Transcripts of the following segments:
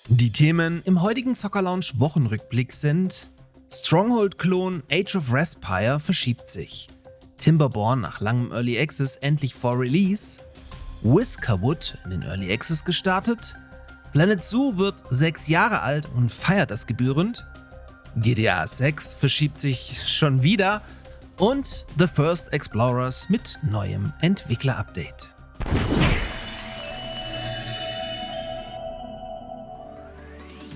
Die Themen im heutigen Zocker-Lounge Wochenrückblick sind: Stronghold-Klon Age of Respire verschiebt sich, Timberborn nach langem Early Access endlich vor Release, Whiskerwood in den Early Access gestartet, Planet Zoo wird 6 Jahre alt und feiert das gebührend, GTA 6 verschiebt sich schon wieder und The First Explorers mit neuem Entwickler-Update.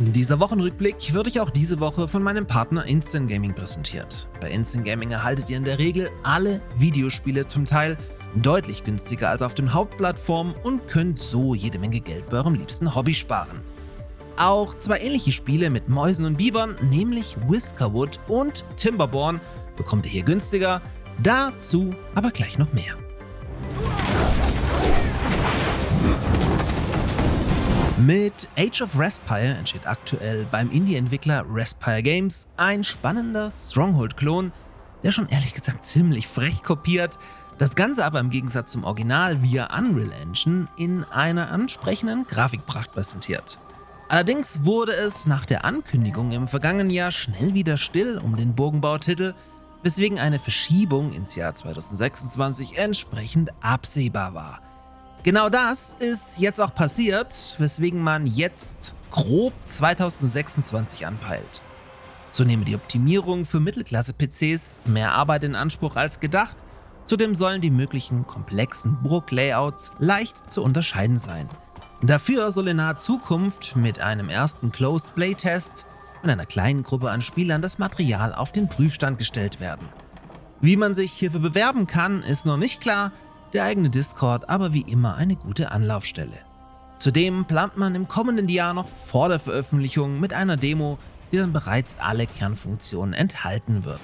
Dieser Wochenrückblick wird euch auch diese Woche von meinem Partner Instant Gaming präsentiert. Bei Instant Gaming erhaltet ihr in der Regel alle Videospiele zum Teil deutlich günstiger als auf den Hauptplattformen und könnt so jede Menge Geld bei eurem liebsten Hobby sparen. Auch 2 ähnliche Spiele mit Mäusen und Bibern, nämlich Whiskerwood und Timberborn, bekommt ihr hier günstiger, dazu aber gleich noch mehr. Mit Age of Respire entsteht aktuell beim Indie-Entwickler Respire Games ein spannender Stronghold-Klon, der schon ehrlich gesagt ziemlich frech kopiert, das Ganze aber im Gegensatz zum Original via Unreal Engine in einer ansprechenden Grafikpracht präsentiert. Allerdings wurde es nach der Ankündigung im vergangenen Jahr schnell wieder still um den Bogenbautitel, weswegen eine Verschiebung ins Jahr 2026 entsprechend absehbar war. Genau das ist jetzt auch passiert, weswegen man jetzt grob 2026 anpeilt. So nehme die Optimierung für Mittelklasse-PCs mehr Arbeit in Anspruch als gedacht, zudem sollen die möglichen komplexen Burg-Layouts leicht zu unterscheiden sein. Dafür soll in naher Zukunft mit einem ersten Closed Playtest mit einer kleinen Gruppe an Spielern das Material auf den Prüfstand gestellt werden. Wie man sich hierfür bewerben kann, ist noch nicht klar, der eigene Discord aber wie immer eine gute Anlaufstelle. Zudem plant man im kommenden Jahr noch vor der Veröffentlichung mit einer Demo, die dann bereits alle Kernfunktionen enthalten wird.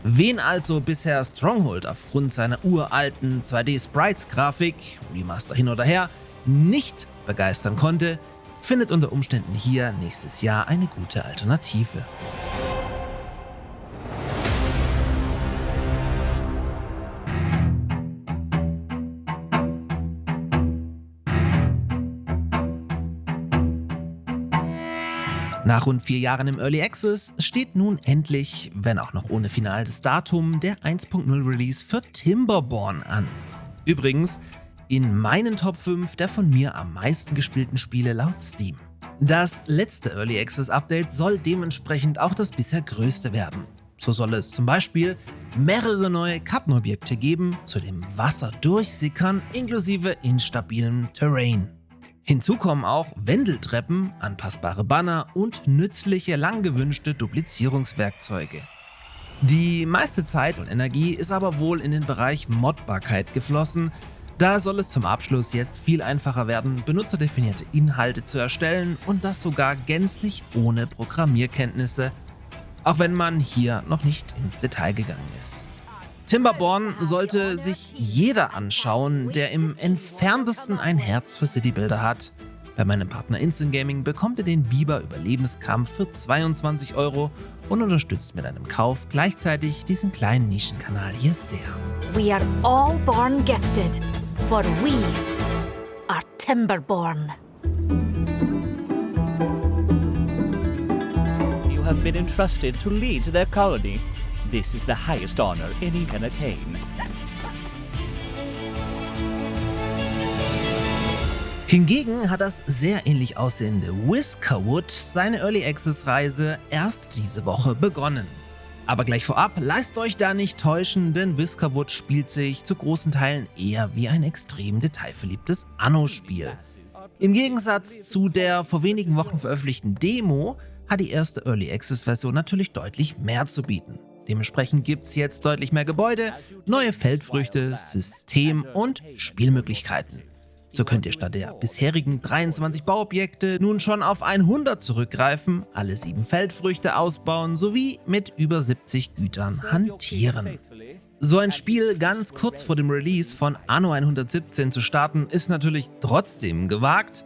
Wen also bisher Stronghold aufgrund seiner uralten 2D-Sprites-Grafik, Remaster hin oder her, nicht begeistern konnte, findet unter Umständen hier nächstes Jahr eine gute Alternative. Nach rund 4 Jahren im Early Access steht nun endlich, wenn auch noch ohne finales Datum, der 1.0 Release für Timberborn an. Übrigens in meinen Top 5 der von mir am meisten gespielten Spiele laut Steam. Das letzte Early Access Update soll dementsprechend auch das bisher größte werden. So soll es zum Beispiel mehrere neue Kartenobjekte geben, zudem Wasser durchsickern inklusive instabilem Terrain. Hinzu kommen auch Wendeltreppen, anpassbare Banner und nützliche, lang gewünschte Duplizierungswerkzeuge. Die meiste Zeit und Energie ist aber wohl in den Bereich Modbarkeit geflossen. Da soll es zum Abschluss jetzt viel einfacher werden, benutzerdefinierte Inhalte zu erstellen und das sogar gänzlich ohne Programmierkenntnisse, auch wenn man hier noch nicht ins Detail gegangen ist. Timberborn sollte sich jeder anschauen, der im entferntesten ein Herz für Citybuilder hat. Bei meinem Partner Instant Gaming bekommt ihr den Biber Überlebenskampf für 22 € und unterstützt mit einem Kauf gleichzeitig diesen kleinen Nischenkanal hier sehr. We are all born gifted, for we are Timberborn. You have been entrusted to lead their colony. This is the highest honor any can attain. Hingegen hat das sehr ähnlich aussehende Whiskerwood seine Early Access Reise erst diese Woche begonnen. Aber gleich vorab, lasst euch da nicht täuschen, denn Whiskerwood spielt sich zu großen Teilen eher wie ein extrem detailverliebtes Anno-Spiel. Im Gegensatz zu der vor wenigen Wochen veröffentlichten Demo hat die erste Early Access Version natürlich deutlich mehr zu bieten. Dementsprechend gibt es jetzt deutlich mehr Gebäude, neue Feldfrüchte, System- und Spielmöglichkeiten. So könnt ihr statt der bisherigen 23 Bauobjekte nun schon auf 100 zurückgreifen, alle 7 Feldfrüchte ausbauen sowie mit über 70 Gütern hantieren. So ein Spiel ganz kurz vor dem Release von Anno 117 zu starten, ist natürlich trotzdem gewagt.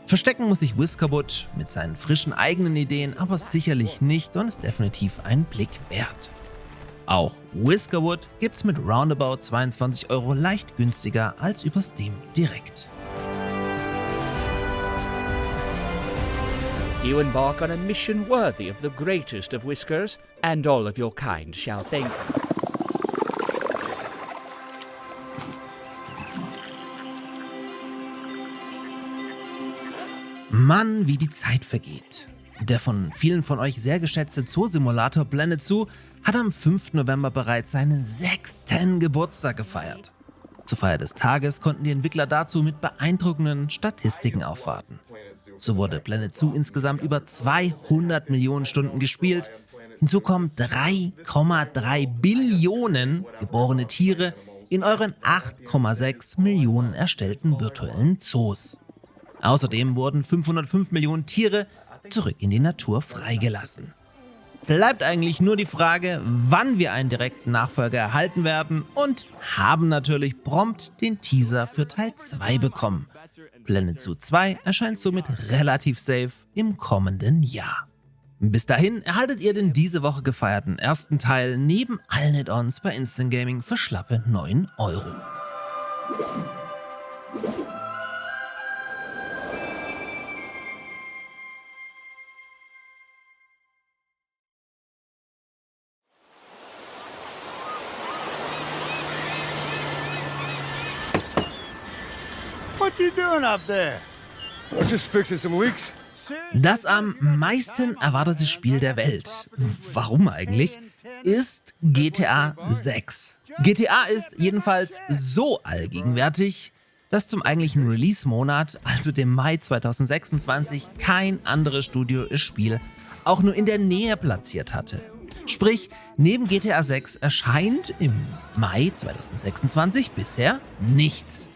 Verstecken muss sich Whiskerwood mit seinen frischen eigenen Ideen aber sicherlich nicht und ist definitiv einen Blick wert. Auch Whiskerwood gibt's mit roundabout 22 € leicht günstiger als über Steam direkt. You embark on a mission worthy of the greatest of Whiskers, and all of your kind shall thank you. Mann, wie die Zeit vergeht. Der von vielen von euch sehr geschätzte Zoo-Simulator Planet Zoo hat am 5. November bereits seinen 6. Geburtstag gefeiert. Zur Feier des Tages konnten die Entwickler dazu mit beeindruckenden Statistiken aufwarten. So wurde Planet Zoo insgesamt über 200 Millionen Stunden gespielt. Hinzu kommen 3,3 Billionen geborene Tiere in euren 8,6 Millionen erstellten virtuellen Zoos. Außerdem wurden 505 Millionen Tiere zurück in die Natur freigelassen. Bleibt eigentlich nur die Frage, wann wir einen direkten Nachfolger erhalten werden, und haben natürlich prompt den Teaser für Teil 2 bekommen. Planet Zoo 2 erscheint somit relativ safe im kommenden Jahr. Bis dahin erhaltet ihr den diese Woche gefeierten ersten Teil neben allen Add-ons bei Instant Gaming für schlappe 9 €. What you doing up there? I'm just fixing some leaks. Das am meisten erwartete Spiel der Welt, warum eigentlich, ist GTA 6. GTA ist jedenfalls so allgegenwärtig, dass zum eigentlichen Release-Monat, also dem Mai 2026, kein anderes Studio das Spiel auch nur in der Nähe platziert hatte. Sprich, neben GTA 6 erscheint im Mai 2026 bisher nichts.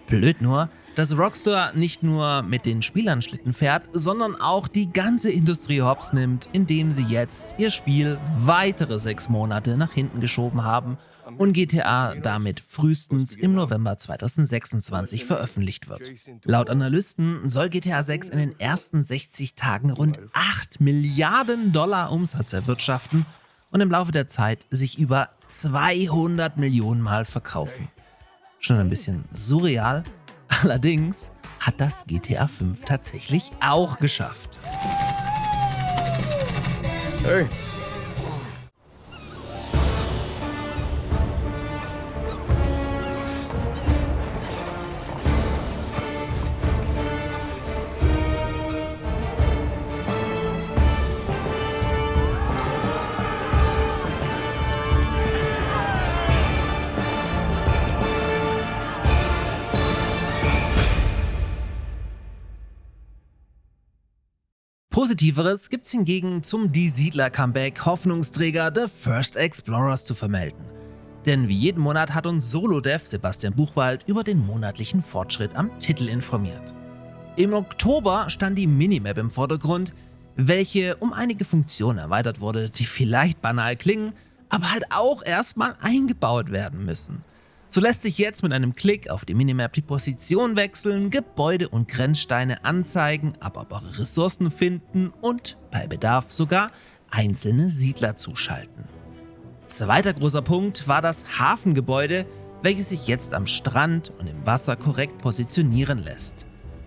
Blöd nur, dass Rockstar nicht nur mit den Spielern Schlitten fährt, sondern auch die ganze Industrie hops nimmt, indem sie jetzt ihr Spiel weitere 6 Monate nach hinten geschoben haben und GTA damit frühestens im November 2026 veröffentlicht wird. Laut Analysten soll GTA 6 in den ersten 60 Tagen rund 8 Milliarden $ Umsatz erwirtschaften und im Laufe der Zeit sich über 200 Millionen Mal verkaufen. Schon ein bisschen surreal, allerdings hat das GTA 5 tatsächlich auch geschafft. Hey. Positiveres gibt's hingegen zum Die Siedler-Comeback Hoffnungsträger The First Explorers zu vermelden. Denn wie jeden Monat hat uns Solo-Dev Sebastian Buchwald über den monatlichen Fortschritt am Titel informiert. Im Oktober stand die Minimap im Vordergrund, welche um einige Funktionen erweitert wurde, die vielleicht banal klingen, aber halt auch erstmal eingebaut werden müssen. So lässt sich jetzt mit einem Klick auf die Minimap die Position wechseln, Gebäude und Grenzsteine anzeigen, abaubare Ressourcen finden und bei Bedarf sogar einzelne Siedler zuschalten. Zweiter großer Punkt war das Hafengebäude, welches sich jetzt am Strand und im Wasser korrekt positionieren lässt.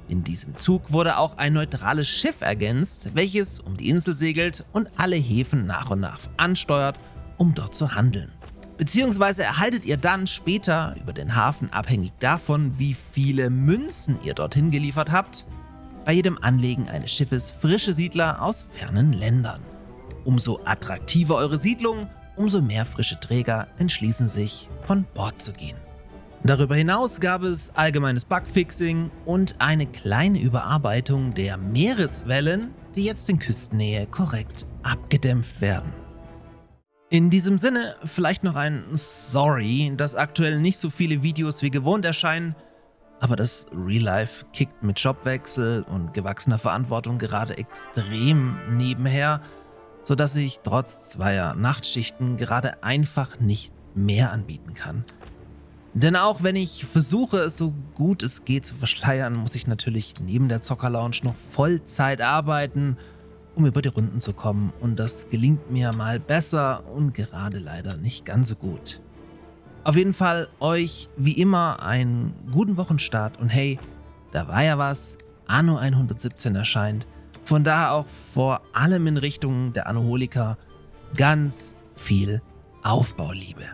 In diesem Zug wurde auch ein neutrales Schiff ergänzt, welches um die Insel segelt und alle Häfen nach und nach ansteuert, um dort zu handeln. Beziehungsweise erhaltet ihr dann später über den Hafen, abhängig davon, wie viele Münzen ihr dorthin geliefert habt, bei jedem Anlegen eines Schiffes frische Siedler aus fernen Ländern. Umso attraktiver eure Siedlung, umso mehr frische Träger entschließen sich, von Bord zu gehen. Darüber hinaus gab es allgemeines Bugfixing und eine kleine Überarbeitung der Meereswellen, die jetzt in Küstennähe korrekt abgedämpft werden. In diesem Sinne vielleicht noch ein Sorry, dass aktuell nicht so viele Videos wie gewohnt erscheinen, aber das Real Life kickt mit Jobwechsel und gewachsener Verantwortung gerade extrem nebenher, sodass ich trotz 2 Nachtschichten gerade einfach nicht mehr anbieten kann. Denn auch wenn ich versuche, es so gut es geht zu verschleiern, muss ich natürlich neben der Zocker-Lounge noch Vollzeit arbeiten, um über die Runden zu kommen, und das gelingt mir mal besser und gerade leider nicht ganz so gut. Auf jeden Fall euch wie immer einen guten Wochenstart und hey, da war ja was, Anno 117 erscheint Von daher auch vor allem in Richtung der Anoholika ganz viel Aufbauliebe.